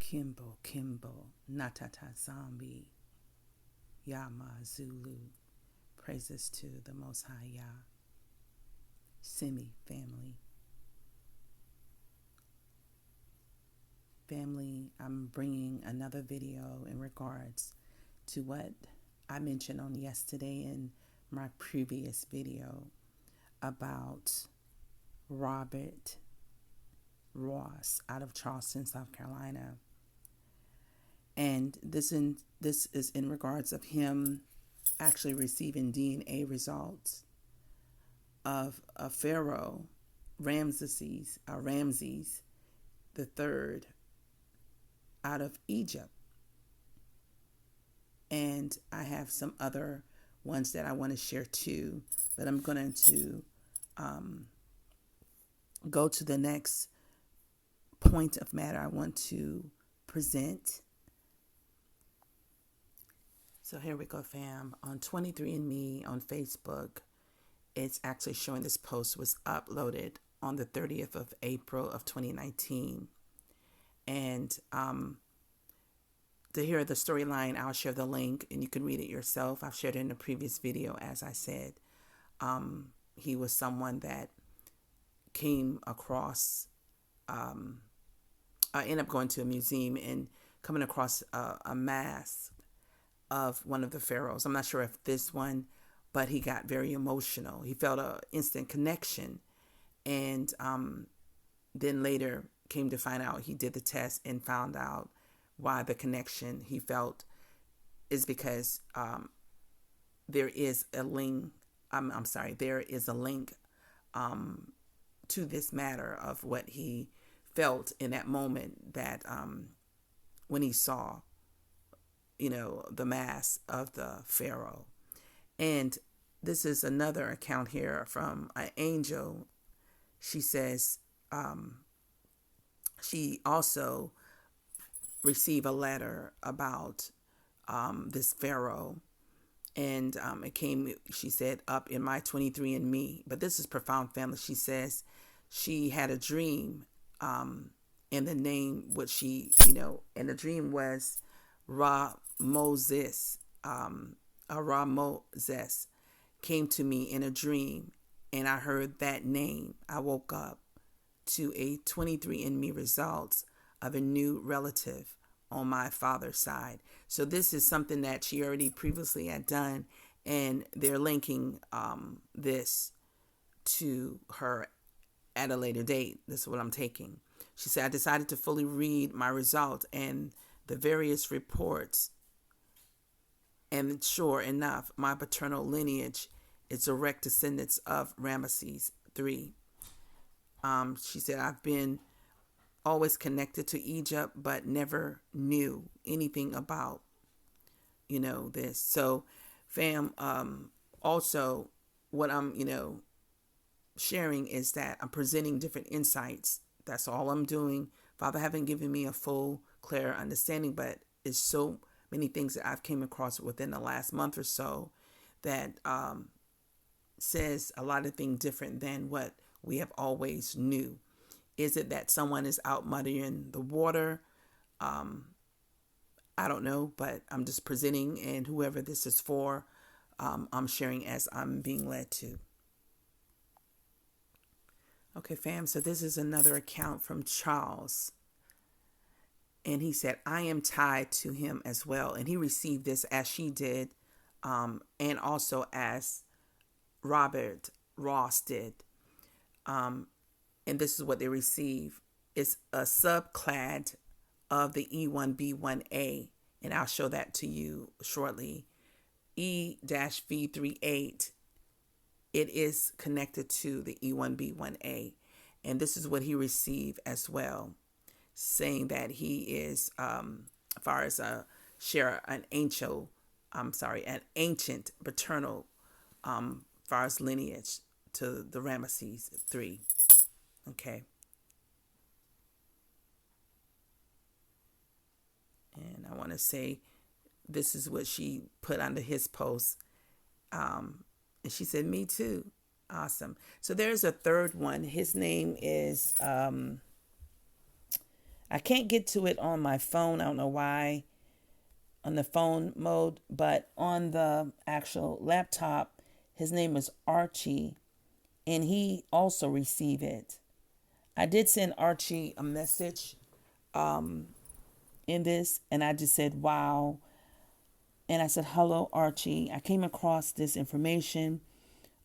Kimbo, Kimbo, Natata Zombie, Yama Zulu. Praises to the Most High Yah. Simi family. Family, I'm bringing another video in regards to what I mentioned on yesterday in my previous video about Robert Ross out of Charleston, South Carolina. And this is in regards of him actually receiving DNA results of a pharaoh, Ramesses III out of Egypt. And I have some other ones that I want to share too, but I'm going to go to the next point of matter I want to present. So here we go, fam. On 23andMe on Facebook, it's actually showing this post was uploaded on the 30th of April of 2019. And to hear the storyline, I'll share the link and you can read it yourself. I've shared it in a previous video, as I said. He was someone that came across, I ended up going to a museum and coming across a mask of one of the pharaohs. I'm not sure if this one, but he got very emotional. He felt an instant connection. And then later came to find out he did the test and found out why the connection he felt is because there is a link. There is a link to this matter of what he felt in that moment that when he saw, the mask of the pharaoh. And this is another account here from an angel. She says she also received a letter about this pharaoh. And it came, she said, up in my 23andMe. But this is profound, family. She says she had a dream, and the name, what she, and the dream was Ramesses. Ramesses came to me in a dream, and I heard that name. I woke up to a 23andMe results of a new relative on my father's side. So this is something that she already previously had done, and they're linking this to her at a later date. This is what I'm taking. She said, I decided to fully read my results and the various reports, and sure enough, my paternal lineage is direct descendants of Ramesses III. She said, I've been always connected to Egypt, but never knew anything about, this. So, fam, also what I'm, sharing is that I'm presenting different insights. That's all I'm doing. Father haven't given me a full, clear understanding, but it's so many things that I've came across within the last month or so that says a lot of things different than what we have always knew. Is it that someone is out muddying the water? I don't know, but I'm just presenting, and whoever this is for, I'm sharing as I'm being led to. Okay, fam, so this is another account from Charles. And he said, I am tied to him as well. And he received this as she did, and also as Robert Ross did. And this is what they receive. It's a subclad of the E1B1A, and I'll show that to you shortly. E-V38, it is connected to the E1B1A, and this is what he received as well, saying that he is, as far as an ancient paternal, far as lineage to the Ramesses III. Okay. And I want to say this is what she put under his post. And she said, me too. Awesome. So there's a third one. His name is, I can't get to it on my phone. I don't know why on the phone mode, but on the actual laptop, his name is Archie, and he also received it. I did send Archie a message in this, and I just said, wow. And I said, hello, Archie. I came across this information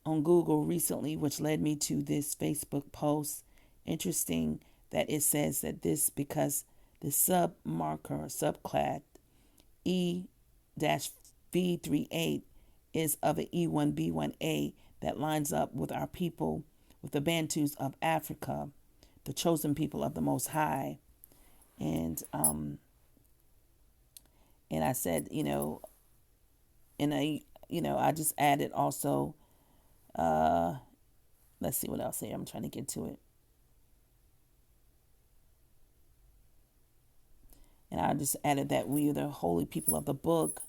on Google recently, which led me to this Facebook post. Interesting that it says that this because the sub marker subclad E-V38 is of an E1B1A that lines up with our people, with the Bantus of Africa, the chosen people of the Most High. And I said, and I just added also, let's see what else here. I'm trying to get to it. And I just added that we are the holy people of the book.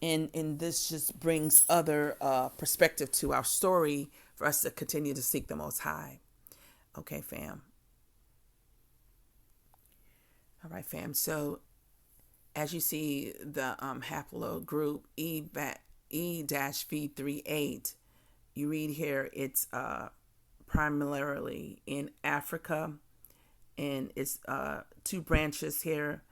And this just brings other perspective to our story for us to continue to seek the Most High. Okay, fam. All right, fam. As you see, the haplogroup E-V38, you read here, it's primarily in Africa, and it's two branches here,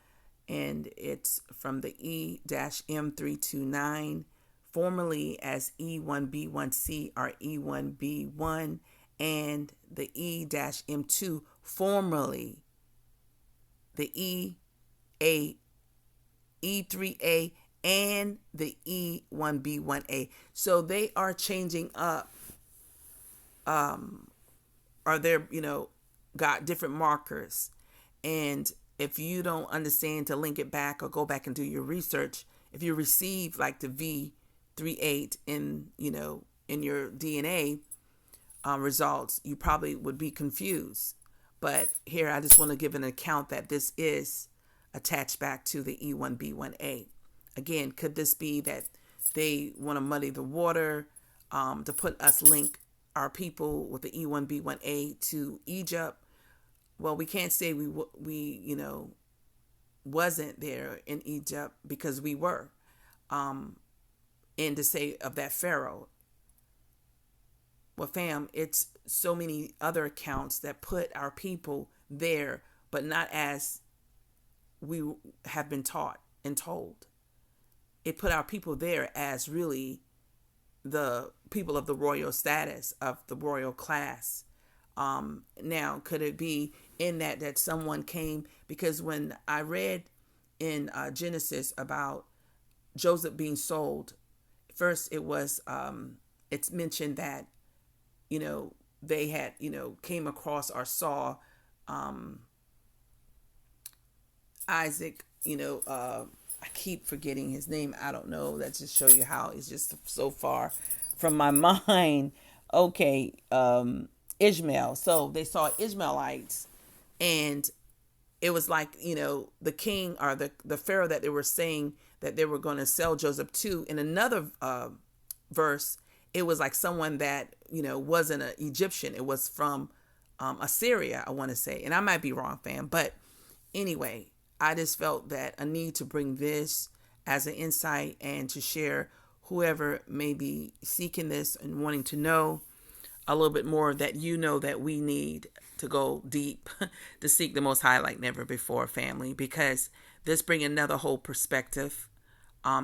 and it's from the E-M329, formerly as E1B1C or E1B1, and the E-M2, formerly the E3A, and the E1B1A. So they are changing up, or they're, got different markers. And if you don't understand to link it back or go back and do your research, if you receive like the V38 in your DNA results, you probably would be confused. But here I just want to give an account that this is attached back to the E1B1A. Again, could this be that they want to muddy the water to put us, link our people with the E1B1A to Egypt? Well, we can't say we wasn't there in Egypt, because we were. And to say of that pharaoh, well, fam, it's so many other accounts that put our people there, but not as we have been taught and told. It put our people there as really the people of the royal status, of the royal class. Now, could it be in that someone came? Because when I read in Genesis about Joseph being sold, first it was it's mentioned that they had came across or saw Isaac. I keep forgetting his name. I don't know. That just show you how it's just so far from my mind. Okay, Ishmael. So they saw Ishmaelites, and it was like, the king or the pharaoh that they were saying that they were going to sell Joseph to. In another verse, it was like someone that, wasn't an Egyptian. It was from Assyria, I want to say. And I might be wrong, fam. But anyway, I just felt that a need to bring this as an insight and to share whoever may be seeking this and wanting to know a little bit more, that that we need to go deep to seek the Most High like never before, family, because this brings another whole perspective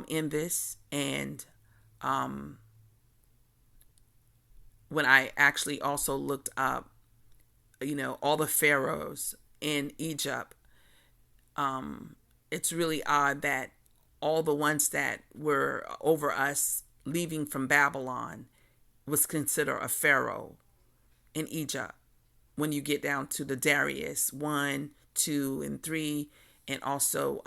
in this. And when I actually also looked up, all the pharaohs in Egypt, it's really odd that all the ones that were over us leaving from Babylon was considered a pharaoh in Egypt. When you get down to the Darius 1, 2, and 3, and also,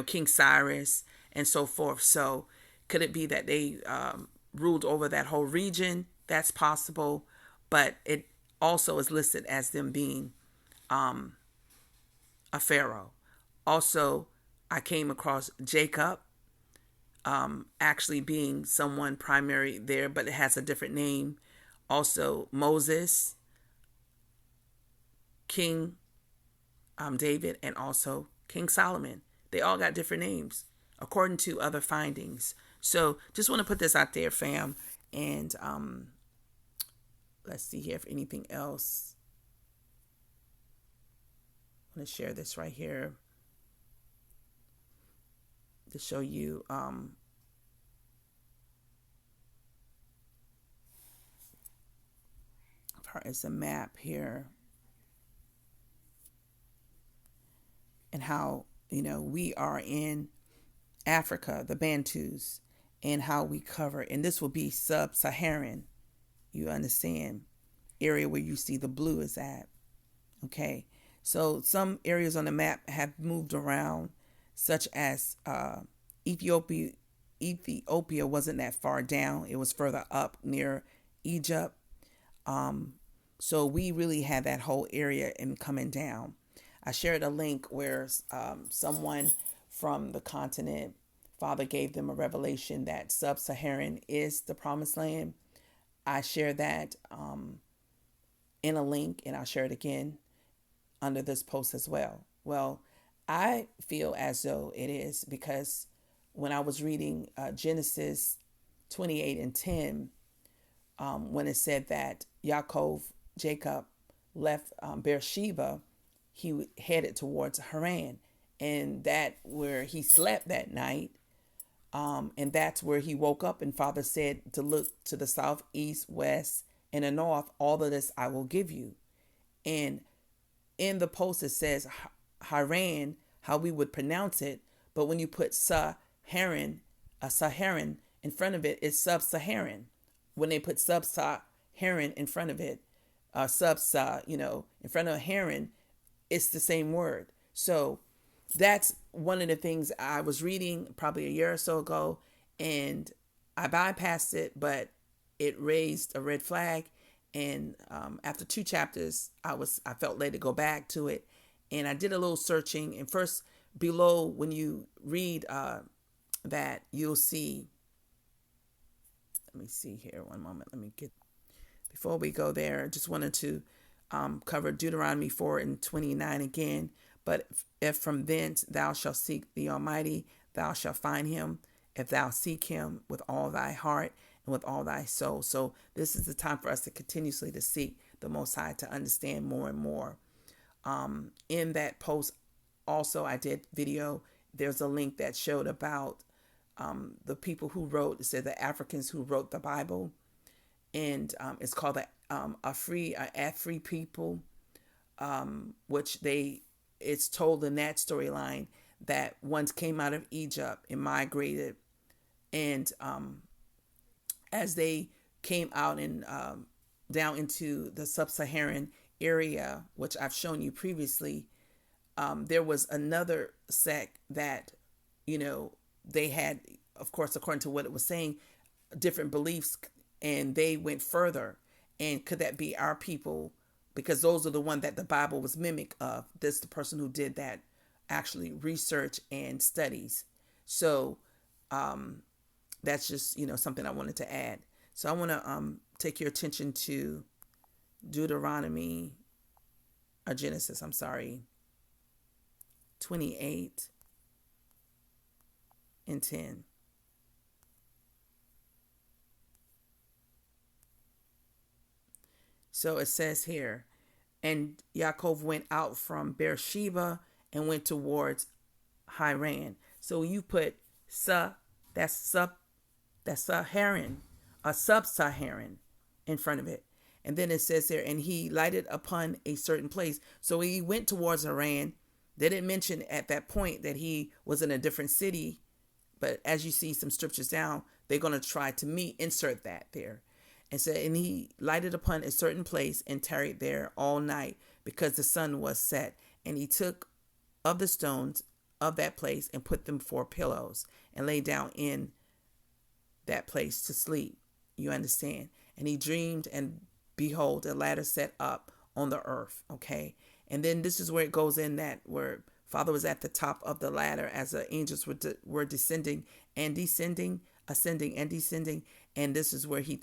King Cyrus and so forth. So could it be that they ruled over that whole region? That's possible. But it also is listed as them being a pharaoh. Also, I came across Jacob actually being someone primary there, but it has a different name. Also, Moses, King David and also King Solomon. They all got different names according to other findings. So just want to put this out there, fam. And let's see here if anything else. I'm going to share this right here to show you it's a map here and how we are in Africa, the Bantus, and how we cover, and this will be Sub-Saharan, you understand, area where you see the blue is at. Okay, so some areas on the map have moved around, such as Ethiopia wasn't that far down, it was further up near Egypt. So we really had that whole area in coming down. I shared a link where someone from the continent, Father gave them a revelation that Sub-Saharan is the promised land. I shared that in a link, and I'll share it again under this post as well. Well, I feel as though it is because when I was reading Genesis 28 and 10, when it said that Jacob left Beersheba, he headed towards Haran, and that where he slept that night, and that's where he woke up, and Father said to look to the south, east, west, and the north. All of this I will give you. And in the post it says Haran, how we would pronounce it, but when you put Saharan in front of it, it's Sub-Saharan. When they put Sub-Saharan in front of it, in front of Haran, it's the same word. So that's one of the things I was reading probably a year or so ago, and I bypassed it, but it raised a red flag. And after 2 chapters, I felt led to go back to it, and I did a little searching. And first, below, when you read that, you'll see. Let me see here. One moment. Before we go there, I just wanted to cover Deuteronomy 4 and 29 again. But if from thence thou shalt seek the Almighty, thou shalt find him, if thou seek him with all thy heart and with all thy soul. So this is the time for us to continuously to seek the Most High, to understand more and more. In that post, also, I did video. There's a link that showed about the people who wrote, it said the Africans who wrote the Bible. And it's called the Afri people, which it's told in that storyline that once came out of Egypt and migrated, and as they came out and down into the Sub-Saharan area, which I've shown you previously, there was another sect that, they had, of course, according to what it was saying, different beliefs, and they went further. And could that be our people? Because those are the one that the Bible was mimic of. This the person who did that actually research and studies. So that's just something I wanted to add. So I want to take your attention to Genesis 28 and 10. So it says here, and Yaakov went out from Beersheba and went towards Haran. So you put that's Saharan, a Sub-Saharan in front of it. And then it says there, and he lighted upon a certain place. So he went towards Haran. They didn't mention at that point that he was in a different city. But as you see some scriptures down, they're going to try to insert that there. And said, and he lighted upon a certain place and tarried there all night because the sun was set. And he took of the stones of that place and put them for pillows and lay down in that place to sleep. You understand? And he dreamed, and behold, a ladder set up on the earth. Okay. And then this is where it goes in that where Father was at the top of the ladder as the angels were descending and descending, ascending and descending. And this is where he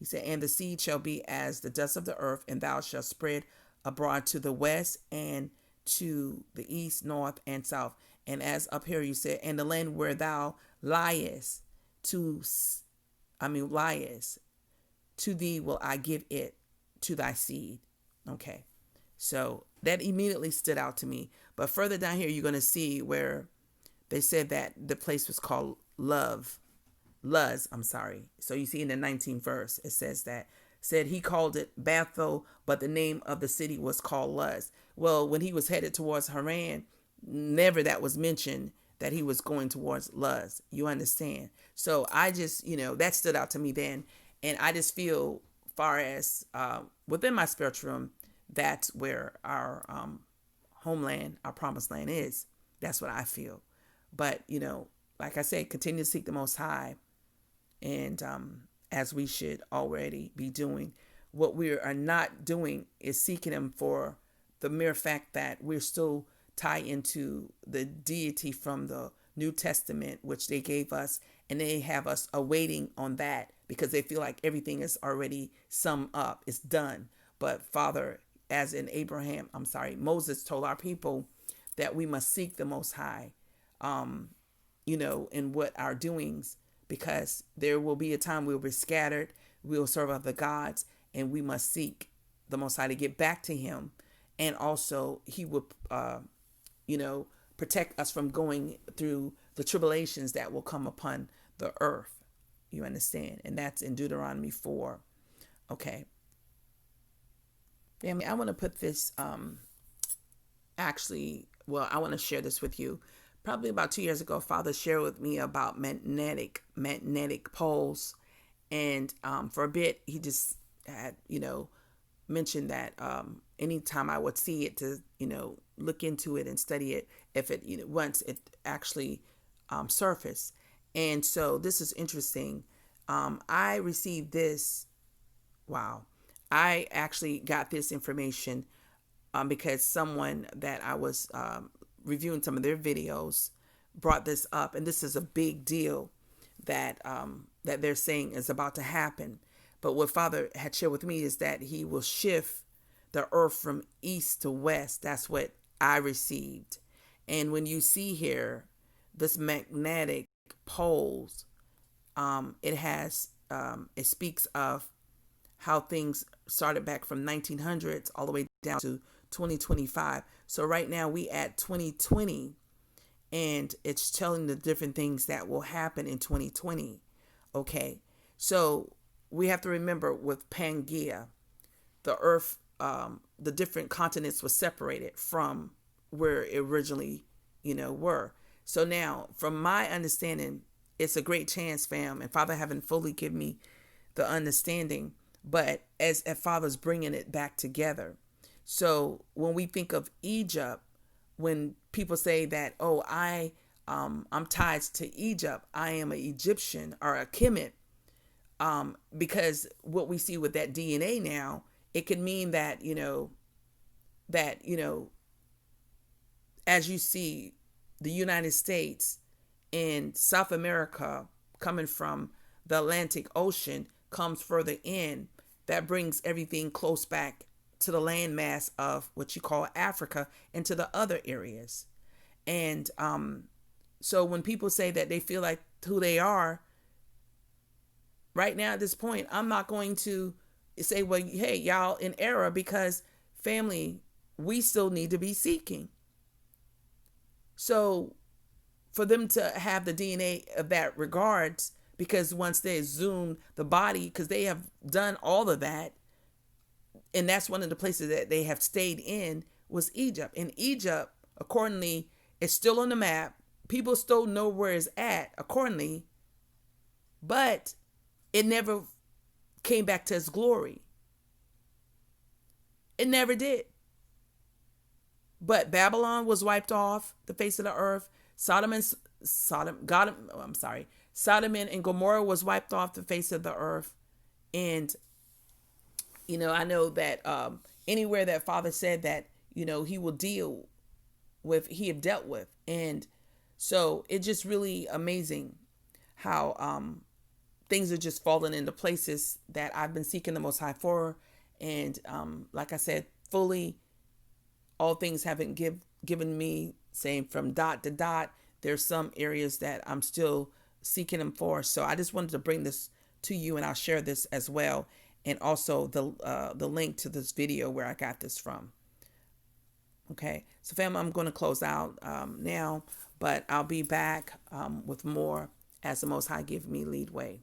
said, and the seed shall be as the dust of the earth, and thou shalt spread abroad to the west and to the east, north, and south. And as up here you said, and the land where thou liest, liest, to thee will I give it, to thy seed. Okay. So that immediately stood out to me. But further down here, you're going to see where they said that the place was called Luz. So you see in the 19th verse, it says that, said he called it Bantu, but the name of the city was called Luz. Well, when he was headed towards Haran, never that was mentioned that he was going towards Luz. You understand? So I just, that stood out to me then. And I just feel, far as within my spiritual realm, that's where our homeland, our promised land is. That's what I feel. But, like I said, continue to seek the Most High. And as we should already be doing, what we are not doing is seeking Him for the mere fact that we're still tied into the deity from the New Testament, which they gave us, and they have us awaiting on that because they feel like everything is already summed up, it's done. But Father, as in Moses told our people that we must seek the Most High, in what our doings, because there will be a time we'll be scattered, we'll serve other gods, and we must seek the Most High to get back to Him. And also He will, protect us from going through the tribulations that will come upon the earth. You understand? And that's in Deuteronomy 4. Okay. Family, I want to put this, I want to share this with you. Probably about 2 years ago, Father shared with me about magnetic poles. And for a bit, he just had, mentioned that anytime I would see it to, look into it and study it, if it, once it actually surfaced. And so this is interesting. I received this. Wow. I actually got this information because someone that I was reviewing some of their videos brought this up, and this is a big deal that they're saying is about to happen. But what Father had shared with me is that He will shift the earth from east to west. That's what I received. And when you see here this magnetic poles, it speaks of how things started back from 1900s all the way down to 2025. So right now we at 2020, and it's telling the different things that will happen in 2020. Okay. So we have to remember with Pangea, the earth, the different continents were separated from where it originally, were. So now from my understanding, it's a great chance, fam. And Father haven't fully given me the understanding, but as Father's bringing it back together. So when we think of Egypt, when people say that, oh, I'm tied to Egypt, I am an Egyptian or a Kemet, because what we see with that DNA now, it could mean that, as you see the United States and South America coming from the Atlantic Ocean comes further in, that brings everything close back to the landmass of what you call Africa and to the other areas. And so when people say that they feel like who they are, right now at this point, I'm not going to say, well, hey, y'all in error, because family, we still need to be seeking. So for them to have the DNA of that regards, because once they zoom the body, because they have done all of that, and that's one of the places that they have stayed in was Egypt. And Egypt, accordingly, is still on the map. People still know where it's at accordingly, but it never came back to its glory. It never did. But Babylon was wiped off the face of the earth. Sodom and Gomorrah was wiped off the face of the earth. And, I know that anywhere that Father said that, He will deal with, He have dealt with. And so it's just really amazing how things are just falling into places that I've been seeking the Most High for. And like I said, fully all things haven't given me, saying from dot to dot. There's some areas that I'm still seeking him for. So I just wanted to bring this to you, and I'll share this as well, and also the link to this video where I got this from. Okay, so fam, I'm going to close out now, but I'll be back with more as the Most High give me lead way.